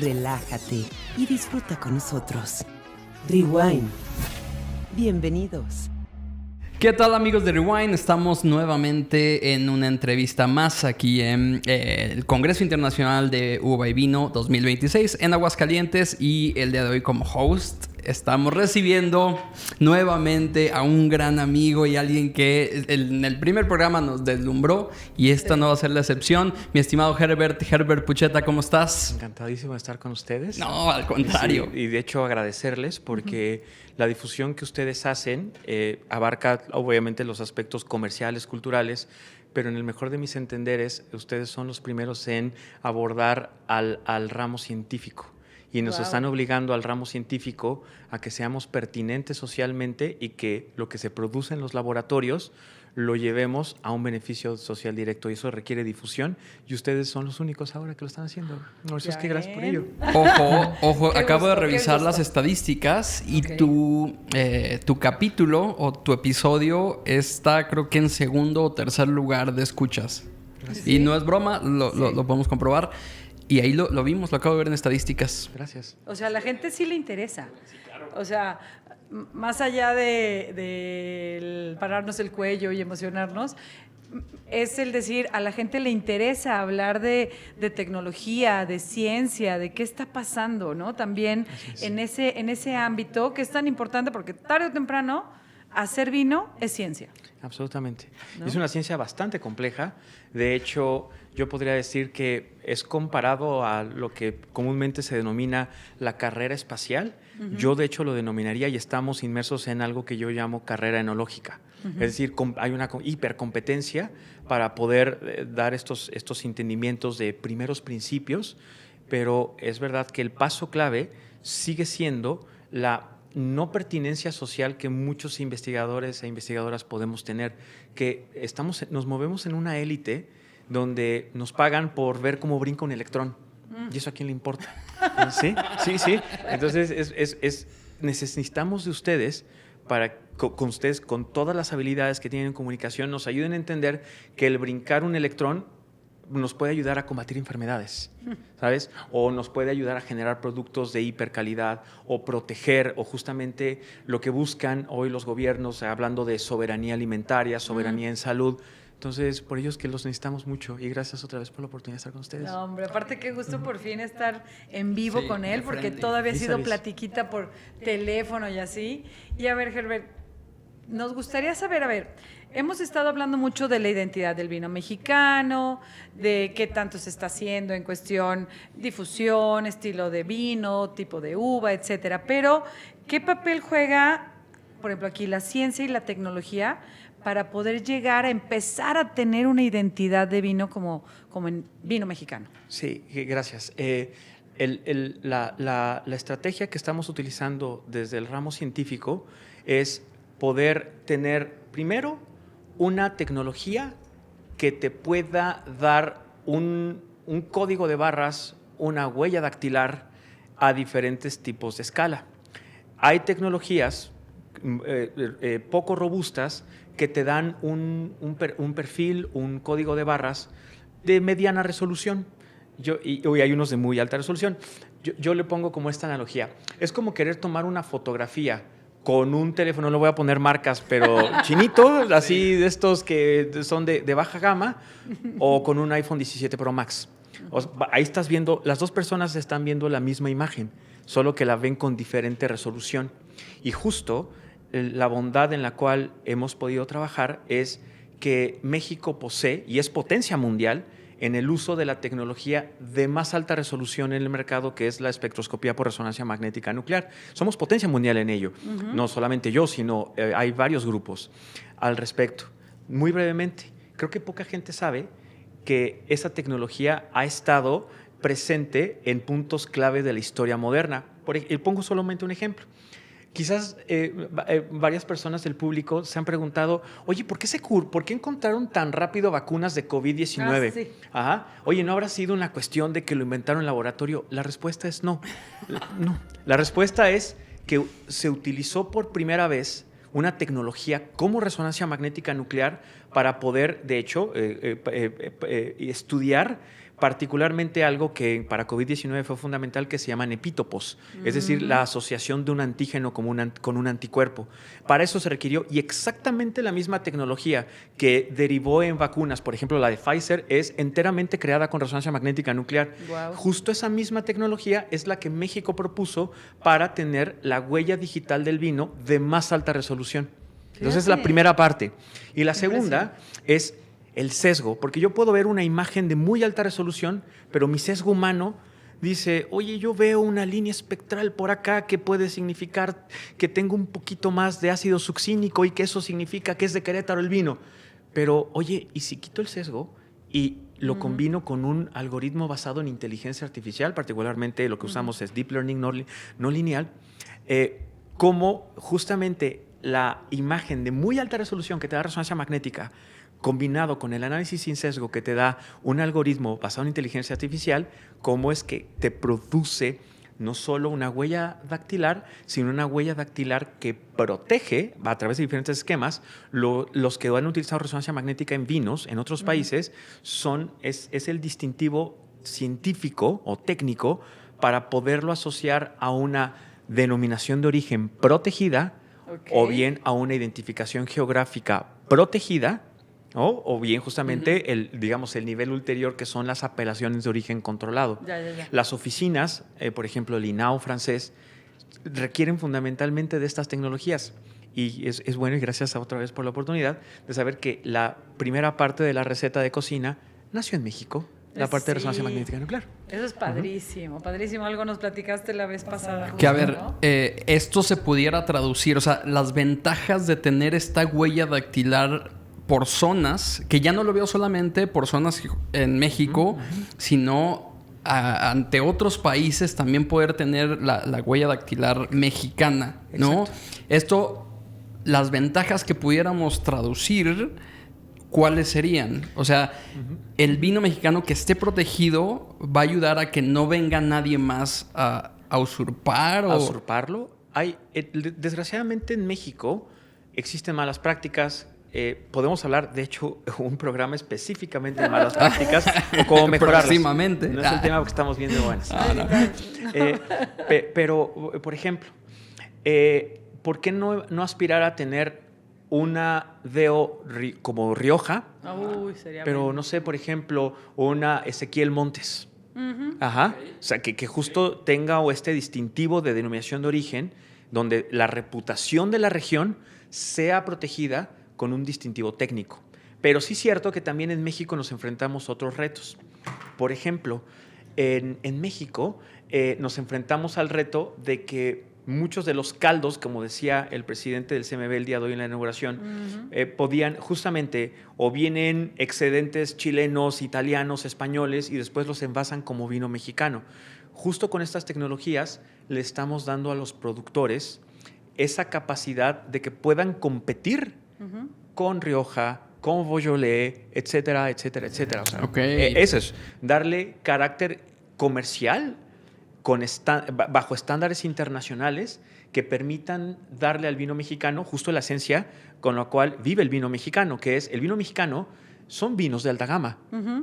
relájate y disfruta con nosotros. Rewind. Bienvenidos. ¿Qué tal, amigos de Rewind? Estamos nuevamente en una entrevista más aquí en el Congreso Internacional de Uva y Vino 2026 en Aguascalientes, y el día de hoy como host estamos recibiendo nuevamente a un gran amigo y alguien que en el primer programa nos deslumbró, y esta no va a ser la excepción. Mi estimado Herbert Pucheta, ¿cómo estás? Encantadísimo de estar con ustedes. No, al contrario. Sí, y de hecho agradecerles porque la difusión que ustedes hacen abarca obviamente los aspectos comerciales, culturales, pero en el mejor de mis entenderes, ustedes son los primeros en abordar al ramo científico. Y nos están obligando al ramo científico a que seamos pertinentes socialmente y que lo que se produce en los laboratorios lo llevemos a un beneficio social directo, y eso requiere difusión, y ustedes son los únicos ahora que lo están haciendo. No, eso es que gracias por ello. Ojo, acabo de revisar las estadísticas y tu capítulo o tu episodio está, creo que en segundo o tercer lugar de escuchas. ¿Sí? Y no es broma, lo podemos comprobar. Y ahí lo vimos, lo acabo de ver en estadísticas. Gracias. O sea, a la gente sí le interesa. Sí, claro. O sea, más allá de pararnos el cuello y emocionarnos, es el decir, a la gente le interesa hablar de tecnología, de ciencia, de qué está pasando, ¿no? También en ese ámbito que es tan importante, porque tarde o temprano hacer vino es ciencia. Absolutamente. ¿No? Es una ciencia bastante compleja. De hecho, yo podría decir que es comparado a lo que comúnmente se denomina la carrera espacial. Yo, de hecho, lo denominaría, y estamos inmersos en algo que yo llamo carrera enológica. Es decir, hay una hipercompetencia para poder dar estos entendimientos de primeros principios, pero es verdad que el paso clave sigue siendo la no pertinencia social que muchos investigadores e investigadoras podemos tener, que nos movemos en una élite donde nos pagan por ver cómo brinca un electrón. ¿Y eso a quién le importa? Sí. Entonces, necesitamos de ustedes para con ustedes, con todas las habilidades que tienen en comunicación, nos ayuden a entender que el brincar un electrón nos puede ayudar a combatir enfermedades, ¿sabes? O nos puede ayudar a generar productos de hipercalidad, o proteger, o justamente lo que buscan hoy los gobiernos, hablando de soberanía alimentaria, soberanía en salud. Entonces, por ello es que los necesitamos mucho, y gracias otra vez por la oportunidad de estar con ustedes. No, hombre, aparte qué gusto por fin estar en vivo con él, porque frente. todavía ha sido platiquita por teléfono y así. Y a ver, Herbert, nos gustaría saber, hemos estado hablando mucho de la identidad del vino mexicano, de qué tanto se está haciendo en cuestión difusión, estilo de vino, tipo de uva, etcétera. Pero, ¿qué papel juega, por ejemplo, aquí la ciencia y la tecnología para poder llegar a empezar a tener una identidad de vino como en vino mexicano? Sí, gracias. La estrategia que estamos utilizando desde el ramo científico es poder tener, primero, una tecnología que te pueda dar un código de barras, una huella dactilar a diferentes tipos de escala. Hay tecnologías poco robustas que te dan un perfil, un código de barras de mediana resolución. Y hay unos de muy alta resolución. Yo le pongo como esta analogía. Es como querer tomar una fotografía con un teléfono, no le voy a poner marcas, pero chinito, así de estos que son de baja gama, o con un iPhone 17 Pro Max. Ahí estás viendo, las dos personas están viendo la misma imagen, solo que la ven con diferente resolución. Y justo la bondad en la cual hemos podido trabajar es que México posee, y es potencia mundial, en el uso de la tecnología de más alta resolución en el mercado, que es la espectroscopía por resonancia magnética nuclear. Somos potencia mundial en ello. No solamente yo, sino hay varios grupos al respecto. Muy brevemente, creo que poca gente sabe que esa tecnología ha estado presente en puntos clave de la historia moderna. Pongo solamente un ejemplo. Quizás varias personas del público se han preguntado, oye, ¿por qué encontraron tan rápido vacunas de COVID-19? Sí. Ajá. Oye, ¿no habrá sido una cuestión de que lo inventaron en laboratorio? La respuesta es no. No. La respuesta es que se utilizó por primera vez una tecnología como resonancia magnética nuclear para poder, de hecho, estudiar particularmente algo que para COVID-19 fue fundamental, que se llaman epítopos, es decir, la asociación de un antígeno con un anticuerpo. Para eso se requirió, y exactamente la misma tecnología que derivó en vacunas, por ejemplo la de Pfizer, es enteramente creada con resonancia magnética nuclear. Wow. Justo esa misma tecnología es la que México propuso para tener la huella digital del vino de más alta resolución. Entonces, es la primera parte. Y la segunda es el sesgo, porque yo puedo ver una imagen de muy alta resolución, pero mi sesgo humano dice, oye, yo veo una línea espectral por acá que puede significar que tengo un poquito más de ácido succínico y que eso significa que es de Querétaro el vino. Pero, oye, ¿y si quito el sesgo y lo combino con un algoritmo basado en inteligencia artificial, particularmente lo que usamos es Deep Learning no lineal, como justamente la imagen de muy alta resolución que te da resonancia magnética combinado con el análisis sin sesgo que te da un algoritmo basado en inteligencia artificial, cómo es que te produce no solo una huella dactilar, sino una huella dactilar que protege, a través de diferentes esquemas, los que han utilizado resonancia magnética en vinos en otros países, es el distintivo científico o técnico para poderlo asociar a una denominación de origen protegida, o bien a una identificación geográfica protegida, ¿no? O bien justamente el nivel ulterior, que son las apelaciones de origen controlado. Ya. Las oficinas, por ejemplo, el INAO francés, requieren fundamentalmente de estas tecnologías. Y es bueno, y gracias otra vez por la oportunidad de saber que la primera parte de la receta de cocina nació en México. La parte de resonancia magnética nuclear. Eso es padrísimo, padrísimo. Algo nos platicaste la vez pasada. Que a ver, esto se pudiera traducir, o sea, las ventajas de tener esta huella dactilar por zonas, que ya no lo veo solamente por zonas en México, sino ante otros países también poder tener la huella dactilar mexicana, ¿no? Exacto. Esto, las ventajas que pudiéramos traducir, ¿cuáles serían? O sea, el vino mexicano que esté protegido va a ayudar a que no venga nadie más a usurpar. ¿A usurparlo? Desgraciadamente en México existen malas prácticas. Podemos hablar, de hecho, un programa específicamente de malas prácticas o cómo mejorarlas. Próximamente. No es el tema que estamos viendo buenas. Pero, por ejemplo, ¿por qué no aspirar a tener una DO como Rioja? Uy, sería Pero bueno. no sé, por ejemplo, una Ezequiel Montes. Ajá. O sea, que justo tenga este distintivo de denominación de origen, donde la reputación de la región sea protegida con un distintivo técnico. Pero sí es cierto que también en México nos enfrentamos a otros retos. Por ejemplo, en México nos enfrentamos al reto de que muchos de los caldos, como decía el presidente del CMB el día de hoy en la inauguración, podían justamente, o vienen excedentes chilenos, italianos, españoles, y después los envasan como vino mexicano. Justo con estas tecnologías le estamos dando a los productores esa capacidad de que puedan competir con Rioja, con Beaujolais, etcétera, etcétera, etcétera. O sea, eso es, darle carácter comercial bajo estándares internacionales que permitan darle al vino mexicano justo la esencia con la cual vive el vino mexicano, que es el vino mexicano. Son vinos de alta gama.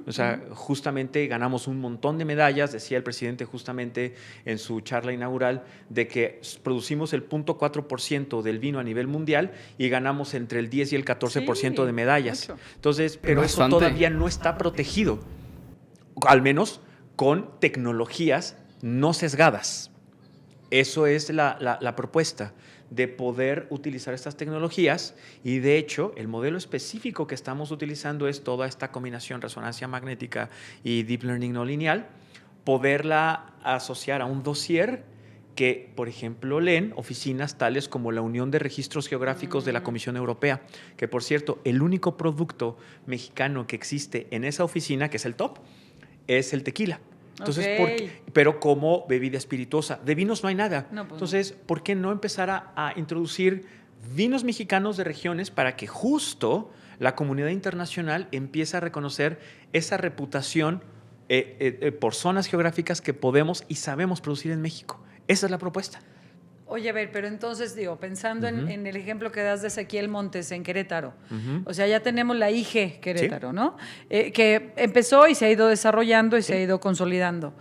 O sea, justamente ganamos un montón de medallas, decía el presidente justamente en su charla inaugural, de que producimos el 0.4% del vino a nivel mundial y ganamos entre el 10 y el 14% de medallas. Mucho. Entonces, pero Bastante. eso todavía no está protegido, al menos con tecnologías no sesgadas. Eso es la propuesta, de poder utilizar estas tecnologías, y de hecho el modelo específico que estamos utilizando es toda esta combinación resonancia magnética y deep learning no lineal, poderla asociar a un dossier que, por ejemplo, leen oficinas tales como la Unión de Registros Geográficos de la Comisión Europea, que, por cierto, el único producto mexicano que existe en esa oficina, que es el top, es el tequila. Entonces, pero como bebida espirituosa. De vinos no hay nada. No, pues entonces, ¿por qué no empezar a introducir vinos mexicanos de regiones para que justo la comunidad internacional empiece a reconocer esa reputación por zonas geográficas que podemos y sabemos producir en México? Esa es la propuesta. Oye, a ver, pero entonces, digo, pensando en el ejemplo que das de Ezequiel Montes en Querétaro, o sea, ya tenemos la IG Querétaro, ¿no? Que empezó y se ha ido desarrollando y se ha ido consolidando.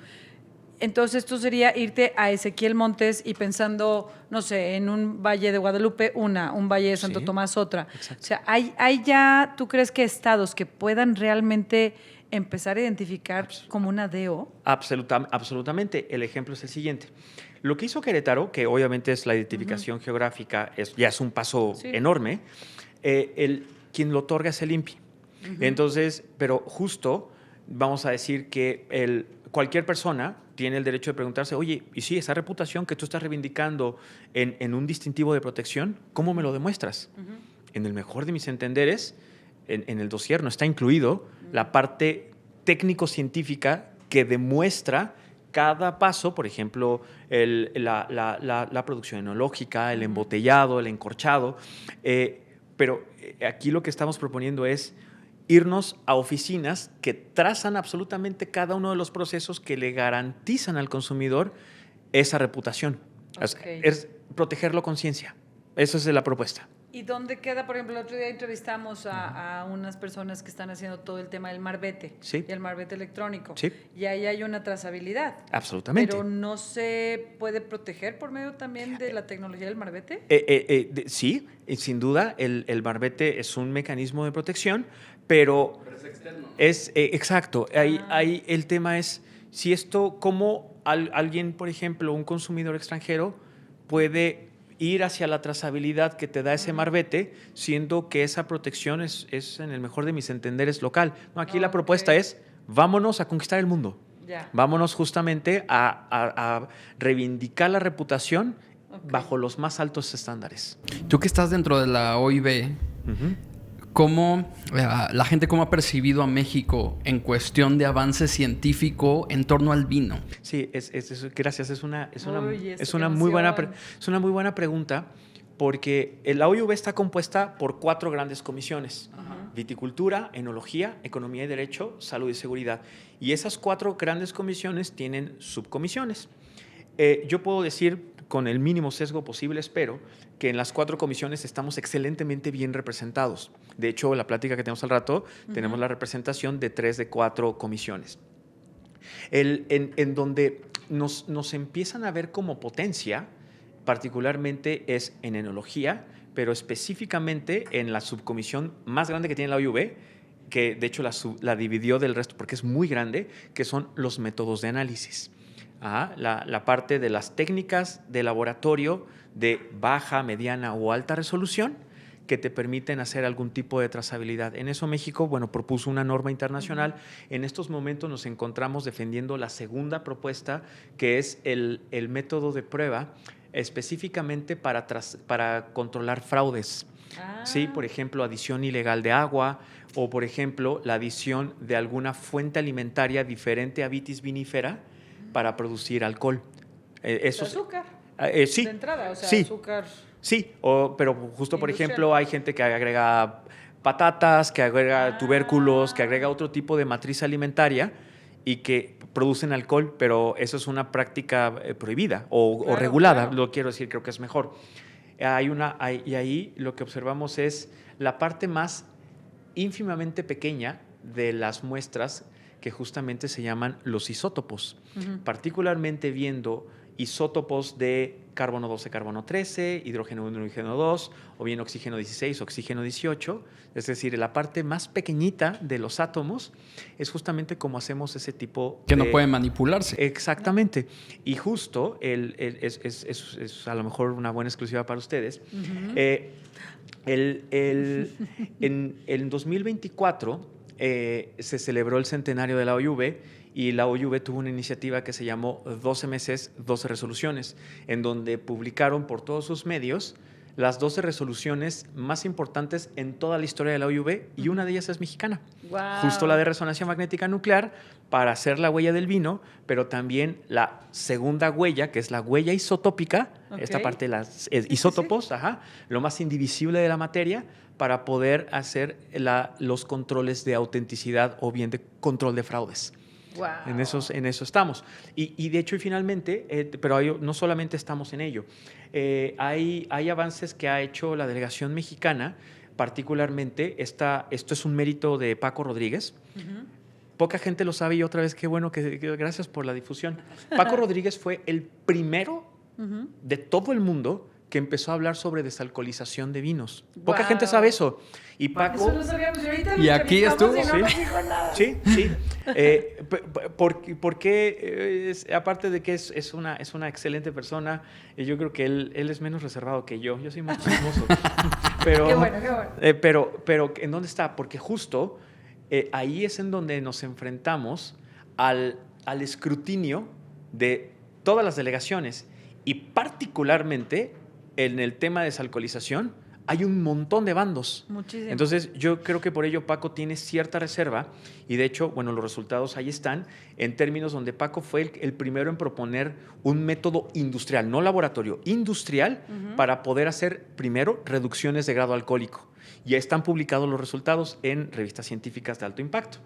Entonces, tú sería irte a Ezequiel Montes y pensando, no sé, en un Valle de Guadalupe, un Valle de Santo Tomás, otra. Exacto. O sea, ¿hay ya, tú crees que estados que puedan realmente empezar a identificar como una DO? Absolutamente. El ejemplo es el siguiente. Lo que hizo Querétaro, que obviamente es la identificación geográfica, ya es un paso enorme, quien lo otorga es el INPI. Entonces, pero justo vamos a decir que cualquier persona tiene el derecho de preguntarse, oye, y sí, esa reputación que tú estás reivindicando en un distintivo de protección, ¿cómo me lo demuestras? En el mejor de mis entenderes, en el dossier no está incluido la parte técnico-científica que demuestra cada paso, por ejemplo, la producción enológica, el embotellado, el encorchado. Pero aquí lo que estamos proponiendo es irnos a oficinas que trazan absolutamente cada uno de los procesos que le garantizan al consumidor esa reputación. Okay. Es protegerlo con ciencia. Esa es la propuesta. ¿Y dónde queda? Por ejemplo, el otro día entrevistamos a unas personas que están haciendo todo el tema del marbete y el marbete electrónico. Sí. Y ahí hay una trazabilidad. Absolutamente. Pero ¿no se puede proteger por medio también de la tecnología del marbete? Sí, sin duda, el marbete es un mecanismo de protección, pero es externo. Exacto. Ahí el tema es si esto, cómo alguien, por ejemplo, un consumidor extranjero puede ir hacia la trazabilidad que te da ese marbete, siendo que esa protección es en el mejor de mis entenderes local. No, aquí la propuesta es, vámonos a conquistar el mundo. Vámonos justamente a reivindicar la reputación bajo los más altos estándares. Tú que estás dentro de la OIB, ¿cómo la gente cómo ha percibido a México en cuestión de avance científico en torno al vino? Sí, gracias. Es una muy buena pregunta, porque la OIV está compuesta por 4 grandes comisiones: viticultura, enología, economía y derecho, salud y seguridad. Y esas 4 grandes comisiones tienen subcomisiones. Yo puedo decir, con el mínimo sesgo posible, espero, que en las 4 comisiones estamos excelentemente bien representados. De hecho, la plática que tenemos al rato, tenemos la representación de 3 de 4 comisiones. En donde nos empiezan a ver como potencia, particularmente es en enología, pero específicamente en la subcomisión más grande que tiene la OIV, que de hecho la dividió del resto porque es muy grande, que son los métodos de análisis. La parte de las técnicas de laboratorio de baja, mediana o alta resolución que te permiten hacer algún tipo de trazabilidad. En eso México, propuso una norma internacional. En estos momentos nos encontramos defendiendo la segunda propuesta, que es el método de prueba específicamente para controlar fraudes. Sí, por ejemplo, adición ilegal de agua o, por ejemplo, la adición de alguna fuente alimentaria diferente a vitis vinifera para producir alcohol. Azúcar. Sí. De entrada, sí. Azúcar. Sí, pero justo, por ejemplo, hay gente que agrega patatas, que agrega tubérculos, que agrega otro tipo de matriz alimentaria y que producen alcohol, pero eso es una práctica prohibida o regulada, lo quiero decir, creo que es mejor. Y ahí lo que observamos es la parte más ínfimamente pequeña de las muestras, que justamente se llaman los isótopos, particularmente viendo isótopos de carbono 12, carbono 13, hidrógeno 1, hidrógeno 2, o bien oxígeno 16, oxígeno 18, es decir, la parte más pequeñita de los átomos es justamente como hacemos ese tipo que no puede manipularse. Exactamente. Y justo, es a lo mejor una buena exclusiva para ustedes, en 2024 se celebró el centenario de la OIV y la OIV tuvo una iniciativa que se llamó 12 meses, 12 resoluciones, en donde publicaron por todos sus medios las 12 resoluciones más importantes en toda la historia de la OIV, y una de ellas es mexicana. Wow. Justo la de resonancia magnética nuclear para hacer la huella del vino, pero también la segunda huella, que es la huella isotópica, esta parte de los isótopos, lo más indivisible de la materia, para poder hacer los controles de autenticidad o bien de control de fraudes. Guau. En eso estamos. Y de hecho, y finalmente, pero no solamente estamos en ello. Hay avances que ha hecho la delegación mexicana, particularmente, esto es un mérito de Paco Rodríguez. Poca gente lo sabe y otra vez, qué bueno, que gracias por la difusión. Paco Rodríguez fue el primero de todo el mundo que empezó a hablar sobre desalcoholización de vinos. Poca gente sabe eso. Y Paco... Eso no sabíamos. Ahorita Y aquí estuvo, y no sí. nos dijo nada. Sí. Porque aparte de que es una excelente persona, yo creo que él es menos reservado que yo. Yo soy más chismoso. Pero, Qué bueno. pero ¿en dónde está? Porque justo ahí es en donde nos enfrentamos al escrutinio de todas las delegaciones y particularmente en el tema de desalcoholización hay un montón de bandos. Muchísimo. Entonces, yo creo que por ello Paco tiene cierta reserva y de hecho, bueno, los resultados ahí están en términos donde Paco fue el primero en proponer un método industrial, no laboratorio, industrial, para poder hacer primero reducciones de grado alcohólico. Ya están publicados los resultados en revistas científicas de alto impacto.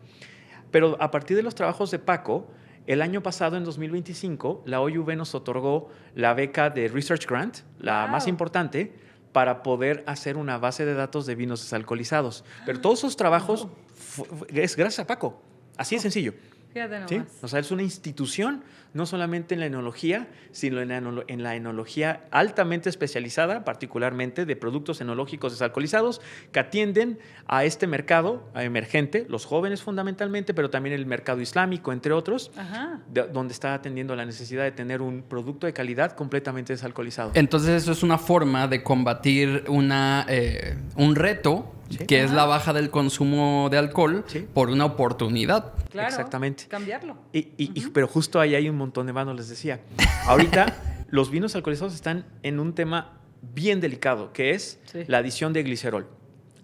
Pero a partir de los trabajos de Paco, el año pasado, en 2025, la OIV nos otorgó la beca de Research Grant, la más importante, para poder hacer una base de datos de vinos desalcoholizados. Pero todos esos trabajos es gracias a Paco. Así de sencillo. Fíjate nomás. ¿Sí? O sea, es una institución, no solamente en la enología, sino en la enología altamente especializada, particularmente de productos enológicos desalcoholizados, que atienden a este mercado emergente, los jóvenes fundamentalmente, pero también el mercado islámico, entre otros, donde está atendiendo la necesidad de tener un producto de calidad completamente desalcoholizado. Entonces eso es una forma de combatir un reto, que es la baja del consumo de alcohol, por una oportunidad. Claro, exactamente. Cambiarlo. Pero justo ahí hay un montón de bandos, les decía. Ahorita los vinos alcoholizados están en un tema bien delicado, que es la adición de glicerol.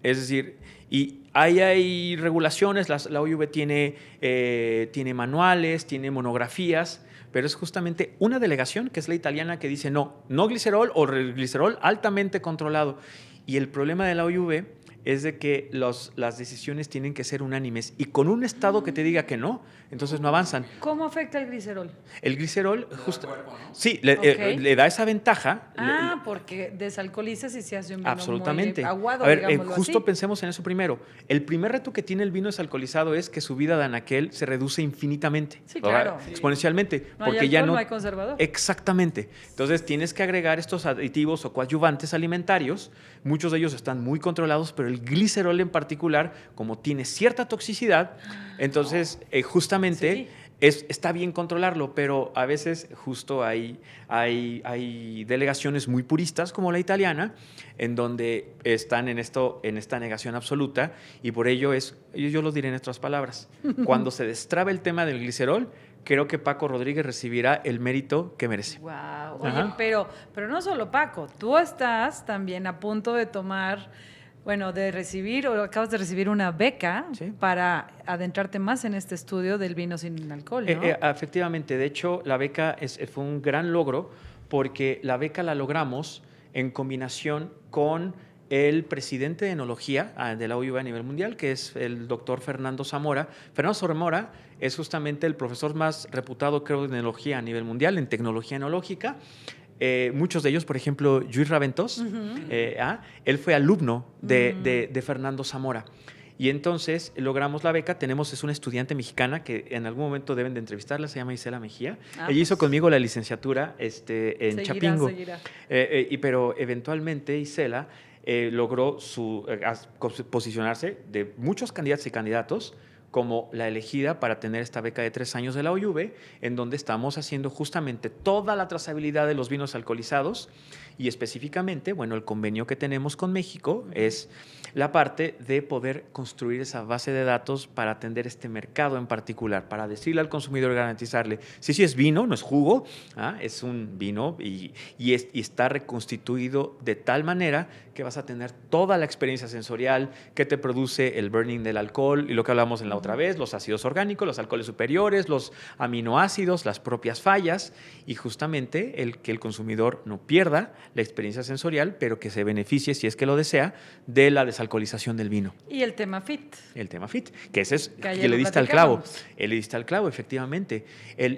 Es decir, y hay regulaciones, la OIV tiene manuales, tiene monografías, pero es justamente una delegación, que es la italiana, que dice no glicerol o glicerol altamente controlado. Y el problema de la OIV es de que las decisiones tienen que ser unánimes y con un estado que te diga que no, entonces no avanzan. ¿Cómo afecta el glicerol? El glicerol, justo, sí, le da esa ventaja. Porque desalcoholizas y se hace un vino absolutamente. muy aguado, a ver, digámoslo justo así. pensemos en eso primero. El primer reto que tiene el vino desalcoholizado es que su vida de anaquel se reduce infinitamente. Sí, claro. Exponencialmente. No porque hay ya alcohol, no hay conservador. Exactamente. Entonces tienes que agregar estos aditivos o coadyuvantes alimentarios. Muchos de ellos están muy controlados, pero el glicerol en particular, como tiene cierta toxicidad, entonces justamente está bien controlarlo, pero a veces justo hay delegaciones muy puristas como la italiana, en donde están en esta negación absoluta, y por ello yo lo diré en otras palabras, cuando se destrabe el tema del glicerol, creo que Paco Rodríguez recibirá el mérito que merece. Wow. Oye, pero no solo Paco, tú estás también a punto de tomar, de recibir, o acabas de recibir una beca para adentrarte más en este estudio del vino sin alcohol, ¿no? Efectivamente, de hecho, la beca fue un gran logro, porque la beca la logramos en combinación con el presidente de enología de la OIV a nivel mundial, que es el doctor Fernando Zamora. Fernando Zamora es justamente el profesor más reputado, creo, de enología a nivel mundial, en tecnología enológica. Muchos de ellos, por ejemplo, Luis Raventós, él fue alumno de Fernando Zamora. Y entonces logramos la beca. Es una estudiante mexicana que en algún momento deben de entrevistarla, se llama Isela Mejía. Ella hizo conmigo la licenciatura en Chapingo. Pero eventualmente Isela logró posicionarse de muchos candidatos y candidatos como la elegida para tener esta beca de 3 años de la OIV, en donde estamos haciendo justamente toda la trazabilidad de los vinos alcoholizados y específicamente, el convenio que tenemos con México es la parte de poder construir esa base de datos para atender este mercado en particular, para decirle al consumidor, garantizarle, sí es vino, no es jugo, es un vino y está reconstituido de tal manera que vas a tener toda la experiencia sensorial que te produce el burning del alcohol y lo que hablamos en la otra vez, los ácidos orgánicos, los alcoholes superiores, los aminoácidos, las propias fallas y justamente el que el consumidor no pierda la experiencia sensorial, pero que se beneficie, si es que lo desea, de la desalcoholización del vino. Y el tema fit. El tema fit, que ese es ayer que le lo diste al clavo. platicábamos. Le diste al clavo, efectivamente.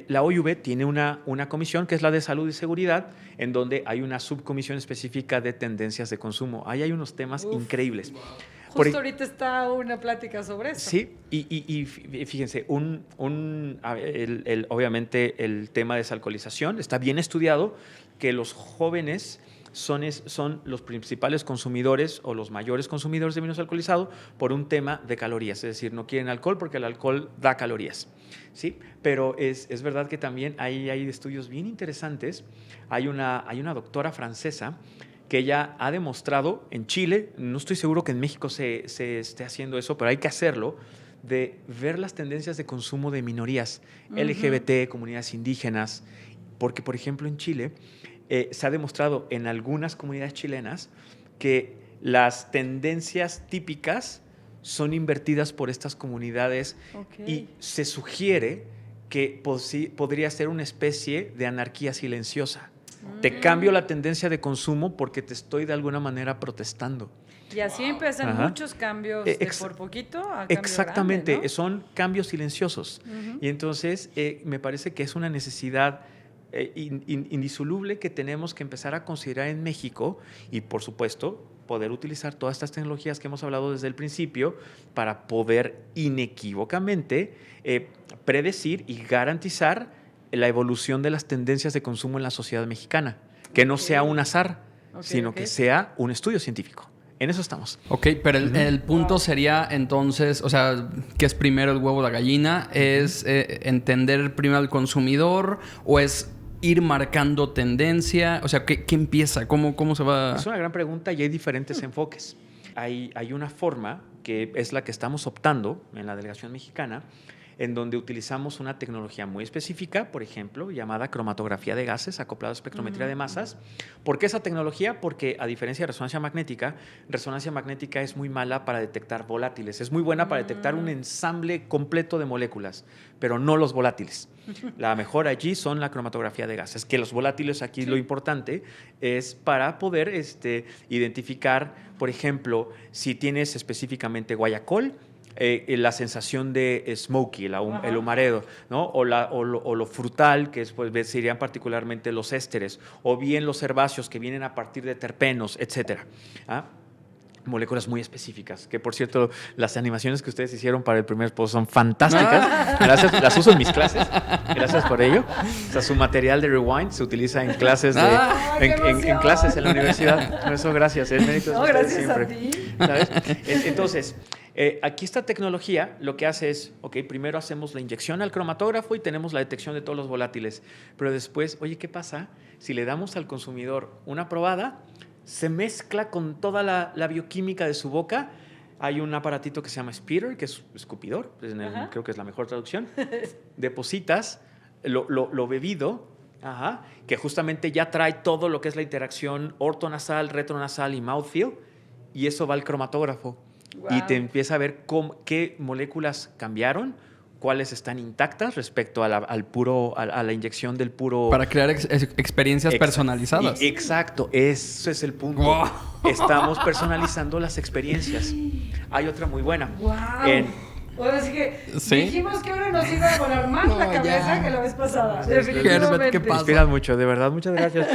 La OIV tiene una comisión que es la de salud y seguridad, en donde hay una subcomisión específica de tendencias de consumo. Ahí hay unos temas increíbles. Justo ahorita está una plática sobre eso. Sí, y fíjense, obviamente el tema de desalcoholización está bien estudiado, que los jóvenes son los principales consumidores o los mayores consumidores de vino alcoholizado por un tema de calorías, es decir, no quieren alcohol porque el alcohol da calorías, ¿sí? Pero es verdad que también hay estudios bien interesantes. Hay una doctora francesa que ella ha demostrado en Chile, no estoy seguro que en México se esté haciendo eso, pero hay que hacerlo, de ver las tendencias de consumo de minorías, LGBT, comunidades indígenas, porque, por ejemplo, en Chile se ha demostrado en algunas comunidades chilenas que las tendencias típicas son invertidas por estas comunidades y se sugiere que podría ser una especie de anarquía silenciosa. Te cambio la tendencia de consumo porque te estoy de alguna manera protestando. Y así empiezan muchos cambios por poquito a cambio exactamente, grande, ¿no? Son cambios silenciosos. Y entonces me parece que es una necesidad indisoluble que tenemos que empezar a considerar en México y, por supuesto, poder utilizar todas estas tecnologías que hemos hablado desde el principio para poder inequívocamente predecir y garantizar la evolución de las tendencias de consumo en la sociedad mexicana. Que no sea un azar, sino que sea un estudio científico. En eso estamos. Ok, pero el punto sería entonces, o sea, ¿qué es primero el huevo o la gallina? ¿Es entender primero al consumidor o es ir marcando tendencia? O sea, ¿qué empieza? ¿Cómo se va? Es una gran pregunta y hay diferentes enfoques. Hay una forma que es la que estamos optando en la delegación mexicana, en donde utilizamos una tecnología muy específica, por ejemplo, llamada cromatografía de gases acoplado a espectrometría de masas. ¿Por qué esa tecnología? Porque, a diferencia de resonancia magnética es muy mala para detectar volátiles. Es muy buena para detectar un ensamble completo de moléculas, pero no los volátiles. La mejor allí son la cromatografía de gases, que los volátiles aquí lo importante es para poder identificar, por ejemplo, si tienes específicamente guayacol, la sensación de smoky, el humareda, ¿no? o lo frutal, que pues, serían particularmente los ésteres, o bien los herbáceos que vienen a partir de terpenos, etcétera. Moléculas muy específicas, que por cierto, las animaciones que ustedes hicieron para el primer post son fantásticas. Gracias, las uso en mis clases. Gracias por ello. O sea, su material de Rewind se utiliza en clases en clases en la universidad. Por eso, gracias. Es mérito de ustedes gracias siempre. a ti. ¿Sabes? Entonces, aquí esta tecnología lo que hace es, primero hacemos la inyección al cromatógrafo y tenemos la detección de todos los volátiles. Pero después, ¿qué pasa si le damos al consumidor una probada? Se mezcla con toda la bioquímica de su boca. Hay un aparatito que se llama Spitzer, que es escupidor, creo que es la mejor traducción. Depositas lo bebido, que justamente ya trae todo lo que es la interacción ortonasal, retronasal y mouthfeel, y eso va al cromatógrafo. Wow. Y te empieza a ver qué moléculas cambiaron, cuáles están intactas respecto a la inyección del puro... Para crear experiencias personalizadas. Exacto, ese es el punto. Wow. Estamos personalizando las experiencias. Hay otra muy buena. Wow. Así que dijimos que ahora nos iba a volar más la cabeza que la vez pasada. Definitivamente. ¿Qué pasa? Me inspiran mucho, de verdad, muchas gracias.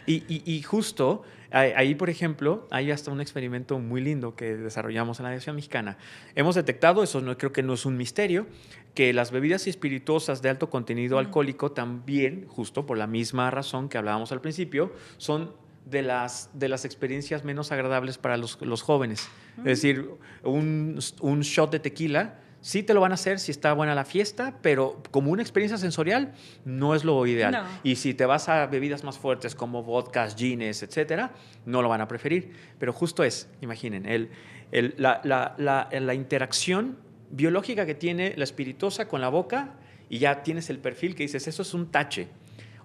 Y justo ahí, por ejemplo, hay hasta un experimento muy lindo que desarrollamos en la Delegación Mexicana. Hemos detectado, creo que no es un misterio, que las bebidas espirituosas de alto contenido alcohólico también, justo por la misma razón que hablábamos al principio, son de las experiencias menos agradables para los jóvenes. Es decir, un shot de tequila sí te lo van a hacer si está buena la fiesta, pero como una experiencia sensorial no es lo ideal. No. Y si te vas a bebidas más fuertes como vodkas, gines, etcétera, no lo van a preferir. Pero justo imaginen, la interacción biológica que tiene la espirituosa con la boca, y ya tienes el perfil que dices, eso es un tache.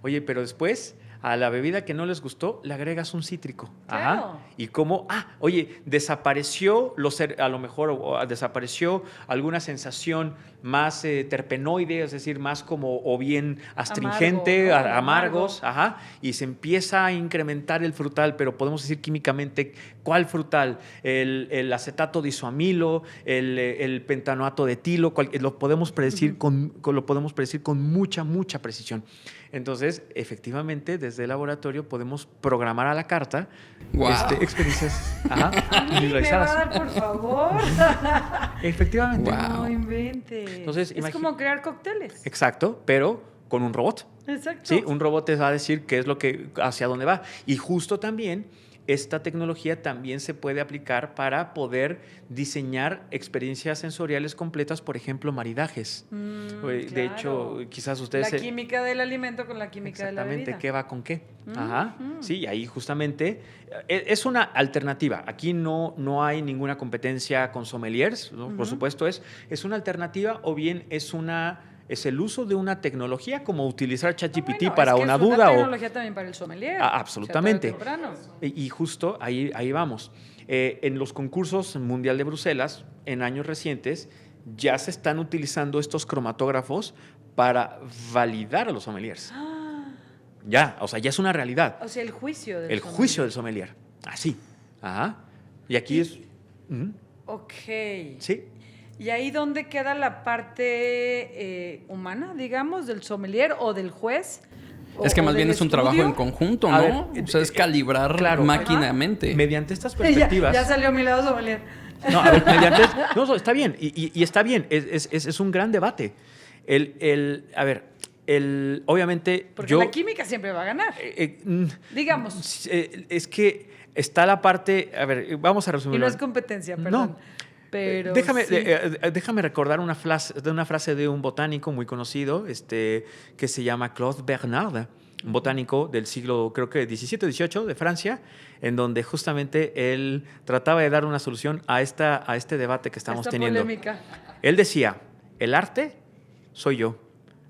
Pero después A la bebida que no les gustó, le agregas un cítrico. Claro. Y como, oye, desapareció, a lo mejor desapareció alguna sensación más terpenoide, es decir, más como o bien astringente, Amargo, ¿no? amargos, y se empieza a incrementar el frutal, pero podemos decir químicamente cuál frutal, el acetato de isoamilo, el pentanoato de etilo, lo podemos predecir con mucha precisión. Entonces, efectivamente, desde el laboratorio podemos programar a la carta experiencias individualizadas. ¿Me va a dar, por favor? Efectivamente. Wow. No inventes. Entonces, es como crear cócteles. Exacto, pero con un robot. Exacto. Sí, un robot te va a decir qué es hacia dónde va. Y justo también esta tecnología también se puede aplicar para poder diseñar experiencias sensoriales completas, por ejemplo, maridajes. De hecho, quizás ustedes... La química del alimento con la química de la bebida. Exactamente, ¿qué va con qué? Sí, ahí justamente es una alternativa. Aquí no hay ninguna competencia con sommeliers, ¿no? Por supuesto, es una alternativa o bien es el uso de una tecnología como utilizar ChatGPT para una duda. Es una tecnología también para el sommelier. Absolutamente. O sea, y justo ahí vamos. En los concursos Mundial de Bruselas, en años recientes, ya se están utilizando estos cromatógrafos para validar a los sommeliers. Ya, o sea, ya es una realidad. O sea, el juicio del sommelier. Juicio del sommelier. Así. Y aquí es... Ok. Sí. ¿Y ahí dónde queda la parte humana, digamos, del sommelier o del juez? Es que más bien es un trabajo en conjunto, ¿no? A ver, o sea, es calibrar máquinamente. Mediante estas perspectivas... ya salió mi lado sommelier. No, a ver, no, está bien. Y está bien. Es un gran debate. Obviamente... Porque la química siempre va a ganar. Digamos. Es que está la parte... A ver, vamos a resumirlo. Y no es competencia, perdón. No. Pero déjame recordar una frase de un botánico muy conocido que se llama Claude Bernard, un botánico del siglo, creo que XVII-XVIII de Francia, en donde justamente él trataba de dar una solución a este debate que estamos teniendo. Polémica. Él decía, el arte soy yo,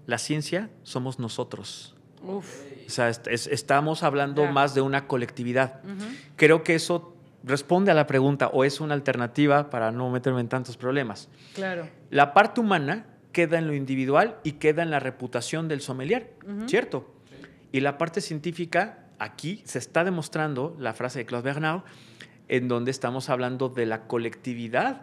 la ciencia somos nosotros. Uf. O sea, estamos hablando más de una colectividad. Creo que eso responde a la pregunta o es una alternativa para no meterme en tantos problemas. Claro. La parte humana queda en lo individual y queda en la reputación del sommelier, ¿cierto? Sí. Y la parte científica, aquí se está demostrando la frase de Claude Bernard, en donde estamos hablando de la colectividad,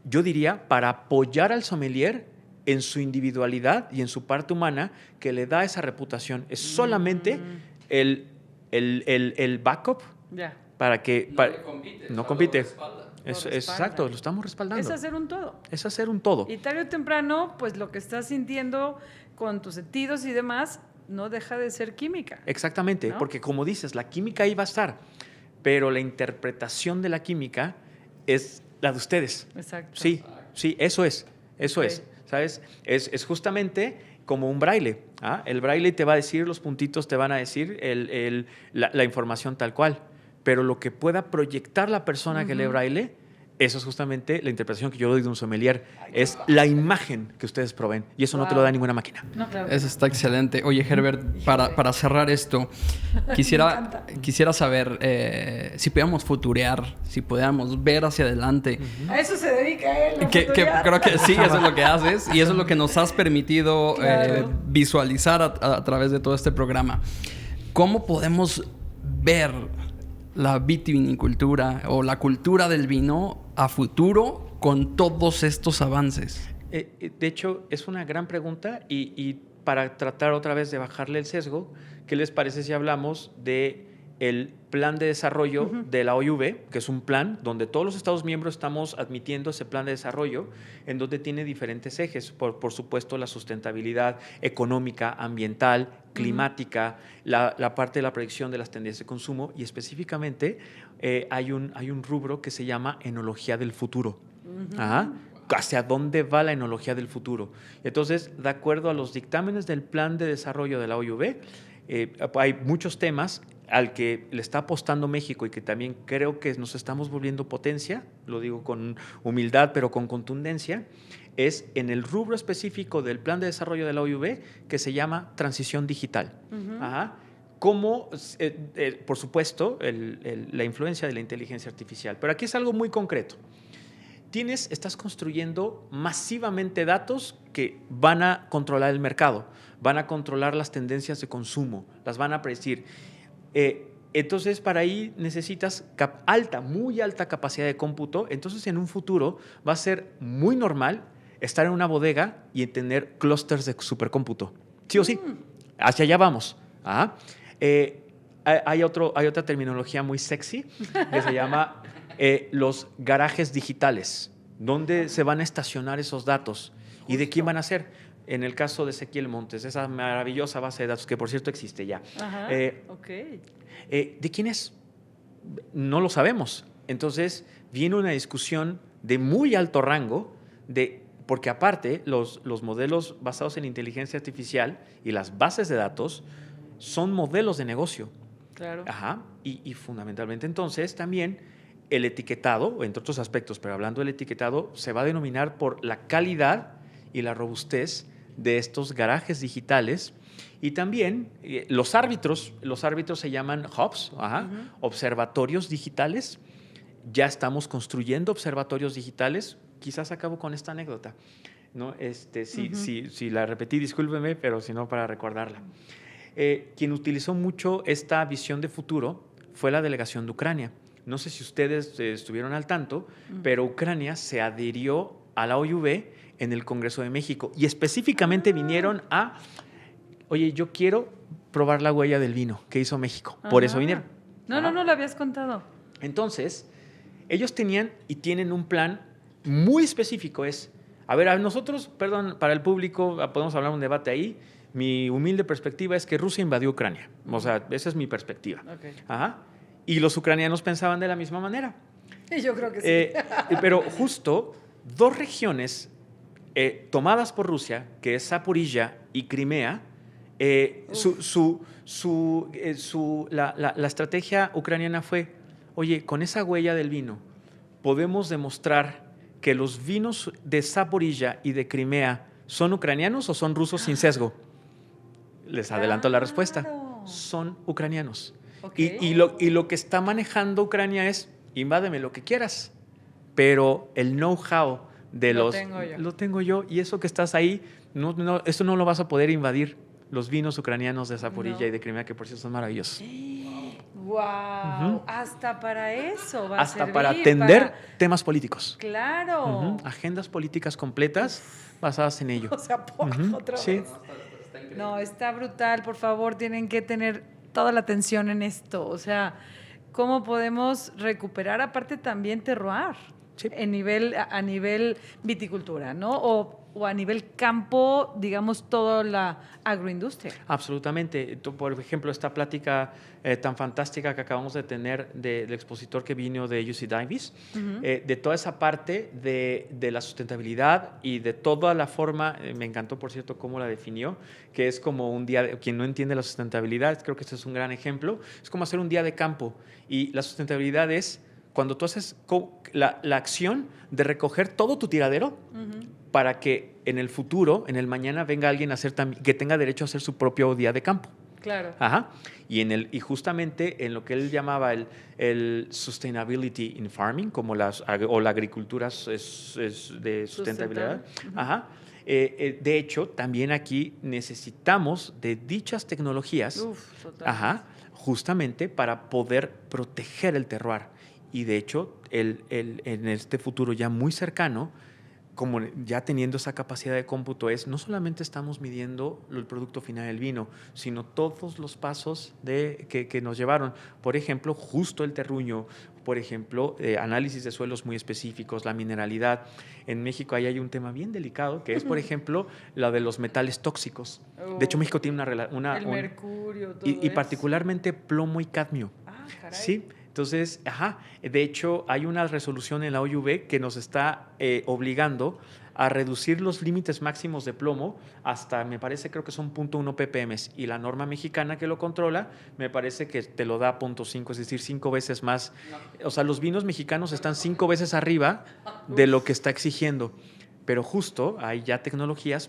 yo diría, para apoyar al sommelier en su individualidad y en su parte humana que le da esa reputación. Es solamente el backup. Ya. Para que no compite. Exacto, lo estamos respaldando. Es hacer un todo. Es hacer un todo. Y tarde o temprano, pues lo que estás sintiendo con tus sentidos y demás no deja de ser química. Exactamente, ¿no? Porque como dices, la química ahí va a estar, pero la interpretación de la química es la de ustedes. Exacto. Sí, eso es. ¿Sabes? Es justamente como un braille. El braille te va a decir, los puntitos te van a decir la información tal cual. Pero lo que pueda proyectar la persona que lee braille, eso es justamente la interpretación que yo doy de un sommelier. Es la imagen que ustedes proveen. Y eso no te lo da ninguna máquina. No, claro. Eso está excelente. Oye, Herbert, para cerrar esto, quisiera saber si pudiéramos futurear, si pudiéramos ver hacia adelante. A eso se dedica él. Que creo que sí, eso es lo que haces. Y eso es lo que nos has permitido visualizar a través de todo este programa. ¿Cómo podemos ver la vitivinicultura o la cultura del vino a futuro con todos estos avances? De hecho, es una gran pregunta y para tratar otra vez de bajarle el sesgo, ¿qué les parece si hablamos de el plan de desarrollo de la OIV, que es un plan donde todos los Estados miembros estamos admitiendo ese plan de desarrollo, en donde tiene diferentes ejes, por supuesto la sustentabilidad económica, ambiental, climática, la parte de la predicción de las tendencias de consumo y específicamente hay un rubro que se llama enología del futuro. ¿Hacia dónde va la enología del futuro? Entonces, de acuerdo a los dictámenes del plan de desarrollo de la OIV, hay muchos temas al que le está apostando México y que también creo que nos estamos volviendo potencia, lo digo con humildad pero con contundencia, es en el rubro específico del plan de desarrollo de la OIV que se llama transición digital. como, por supuesto, la influencia de la inteligencia artificial. Pero aquí es algo muy concreto. Estás construyendo masivamente datos que van a controlar el mercado, van a controlar las tendencias de consumo, las van a predecir. Entonces, para ahí necesitas muy alta capacidad de cómputo. Entonces, en un futuro va a ser muy normal estar en una bodega y tener clústeres de supercómputo. Sí o sí. Hacia allá vamos. Ajá. Hay otra terminología muy sexy que se llama los garajes digitales, donde se van a estacionar esos datos. Justo. ¿Y de quién van a ser? En el caso de Ezequiel Montes, esa maravillosa base de datos que, por cierto, existe ya. Ajá, okay. ¿De quién es? No lo sabemos. Entonces, viene una discusión de muy alto rango, porque aparte, los modelos basados en inteligencia artificial y las bases de datos son modelos de negocio. Claro. Ajá. Y fundamentalmente, entonces, también el etiquetado, entre otros aspectos, pero hablando del etiquetado, se va a denominar por la calidad y la robustez de estos garajes digitales. Y también los árbitros se llaman hubs, observatorios digitales. Ya estamos construyendo observatorios digitales. Quizás acabo con esta anécdota, ¿no? Si la repetí, discúlpeme, pero si no, para recordarla. Quien utilizó mucho esta visión de futuro fue la delegación de Ucrania. No sé si ustedes estuvieron al tanto, pero Ucrania se adhirió a la OIV en el Congreso de México y específicamente vinieron a, oye, yo quiero probar la huella del vino que hizo México. Por eso vinieron. No lo habías contado. Entonces, ellos tenían y tienen un plan muy específico. A ver, nosotros, perdón, para el público, podemos hablar un debate ahí. Mi humilde perspectiva es que Rusia invadió Ucrania. O sea, esa es mi perspectiva. Okay. Ajá. Y los ucranianos pensaban de la misma manera. Yo creo que sí. Pero justo dos regiones tomadas por Rusia, que es Zaporilla y Crimea, la estrategia ucraniana fue, oye, con esa huella del vino podemos demostrar que los vinos de Zaporilla y de Crimea son ucranianos o son rusos sin sesgo. Les adelanto la respuesta. Son ucranianos. Okay. Y lo que está manejando Ucrania es, invádeme lo que quieras, pero el know-how lo tengo yo, y eso que estás ahí, eso no lo vas a poder invadir. Los vinos ucranianos de Zaporilla y de Crimea, que por cierto son maravillosos. ¡Wow! Hasta para eso va a servir. Hasta para atender temas políticos. ¡Claro! Agendas políticas completas basadas en ello. O sea, otra vez. No, está brutal. Por favor, tienen que tener toda la atención en esto. O sea, ¿cómo podemos recuperar aparte también terroir? Sí. A nivel viticultura, ¿no? O a nivel campo, digamos, toda la agroindustria. Absolutamente. Por ejemplo, esta plática tan fantástica que acabamos de tener del expositor que vino de UC Davis, de toda esa parte de la sustentabilidad y de toda la forma, me encantó, por cierto, cómo la definió, que es como un día, quien no entiende la sustentabilidad, creo que este es un gran ejemplo, es como hacer un día de campo. Y la sustentabilidad es cuando tú haces la acción de recoger todo tu tiradero para que en el futuro, en el mañana, venga alguien a hacer que tenga derecho a hacer su propio día de campo. Claro. Ajá. Y justamente en lo que él llamaba el sustainability in farming, como la agricultura es de sustentabilidad. Ajá. De hecho, también aquí necesitamos de dichas tecnologías, justamente para poder proteger el terroir. Y de hecho, en este futuro ya muy cercano, como ya teniendo esa capacidad de cómputo, no solamente estamos midiendo el producto final del vino, sino todos los pasos que nos llevaron. Por ejemplo, justo el terruño, por ejemplo, análisis de suelos muy específicos, la mineralidad. En México ahí hay un tema bien delicado, que es, por ejemplo, la de los metales tóxicos. De hecho, México tiene el mercurio, todo y particularmente plomo y cadmio. Ah, caray. Sí. Entonces, de hecho, hay una resolución en la OIV que nos está obligando a reducir los límites máximos de plomo hasta, me parece, creo que son 0.1 ppm. Y la norma mexicana que lo controla, me parece que te lo da 0.5, es decir, 5 veces más. O sea, los vinos mexicanos están 5 veces arriba de lo que está exigiendo. Pero justo hay ya tecnologías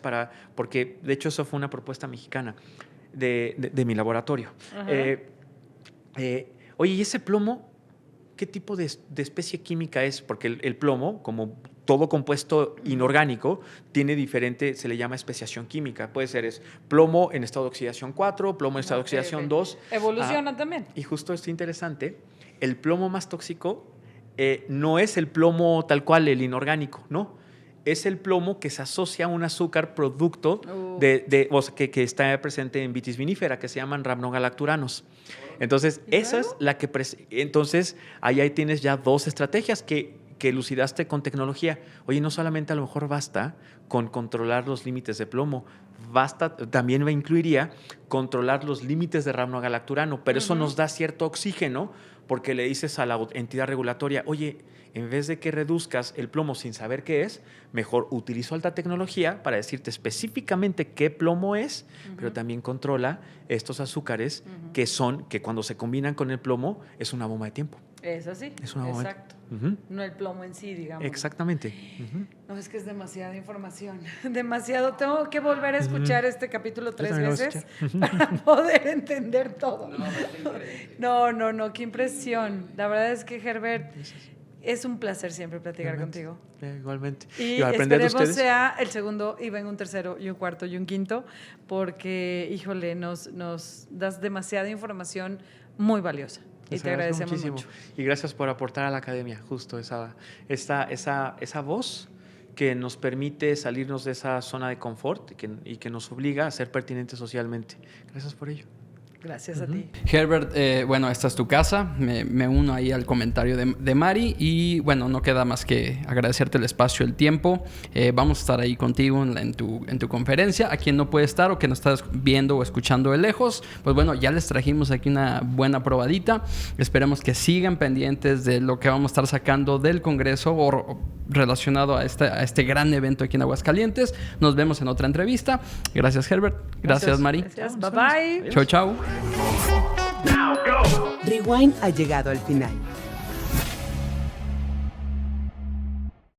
porque de hecho eso fue una propuesta mexicana. de mi laboratorio. Oye, ¿y ese plomo qué tipo de especie química es? Porque el plomo, como todo compuesto inorgánico, tiene diferente, se le llama especiación química. Puede ser plomo en estado de oxidación 4, plomo en estado de oxidación 2. Evoluciona también. Y justo esto interesante, el plomo más tóxico no es el plomo tal cual, el inorgánico, ¿no? Es el plomo que se asocia a un azúcar producto que está presente en Vitis vinifera, que se llaman rhamnogalacturanos. Entonces, esa es la que... Entonces, ahí tienes ya dos estrategias que elucidaste con tecnología. Oye, no solamente a lo mejor basta con controlar los límites de plomo, también incluiría controlar los límites de rhamnogalacturano, pero eso nos da cierto oxígeno porque le dices a la entidad regulatoria, oye, en vez de que reduzcas el plomo sin saber qué es, mejor utilizo alta tecnología para decirte específicamente qué plomo es, pero también controla estos azúcares que cuando se combinan con el plomo es una bomba de tiempo. Es así. Es una bomba. Exacto. No el plomo en sí, digamos. Exactamente. No, es que es demasiada información. Demasiado. Tengo que volver a escuchar este capítulo 3 veces para poder entender todo. No, qué impresión. La verdad es que, Herbert, es un placer siempre platicar contigo. Igualmente. Y aprender de esperemos ustedes. sea el segundo y venga un tercero y un cuarto y un quinto, porque, híjole, nos das demasiada información muy valiosa. Y te agradecemos muchísimo. mucho. Y gracias por aportar a la academia justo esa voz que nos permite salirnos de esa zona de confort y que nos obliga a ser pertinentes socialmente. Gracias por ello. Gracias a ti. Herbert, bueno, esta es tu casa. Me uno ahí al comentario de Mari. Y bueno, no queda más que agradecerte el espacio, el tiempo. Vamos a estar ahí contigo en tu conferencia. A quien no puede estar o que nos estás viendo o escuchando de lejos, pues bueno, ya les trajimos aquí una buena probadita. Esperemos que sigan pendientes de lo que vamos a estar sacando del Congreso o relacionado a este gran evento aquí en Aguascalientes. Nos vemos en otra entrevista. Gracias, Herbert. Gracias, Mari. Gracias. Bye bye. Chau, chau. Rewind ha llegado al final.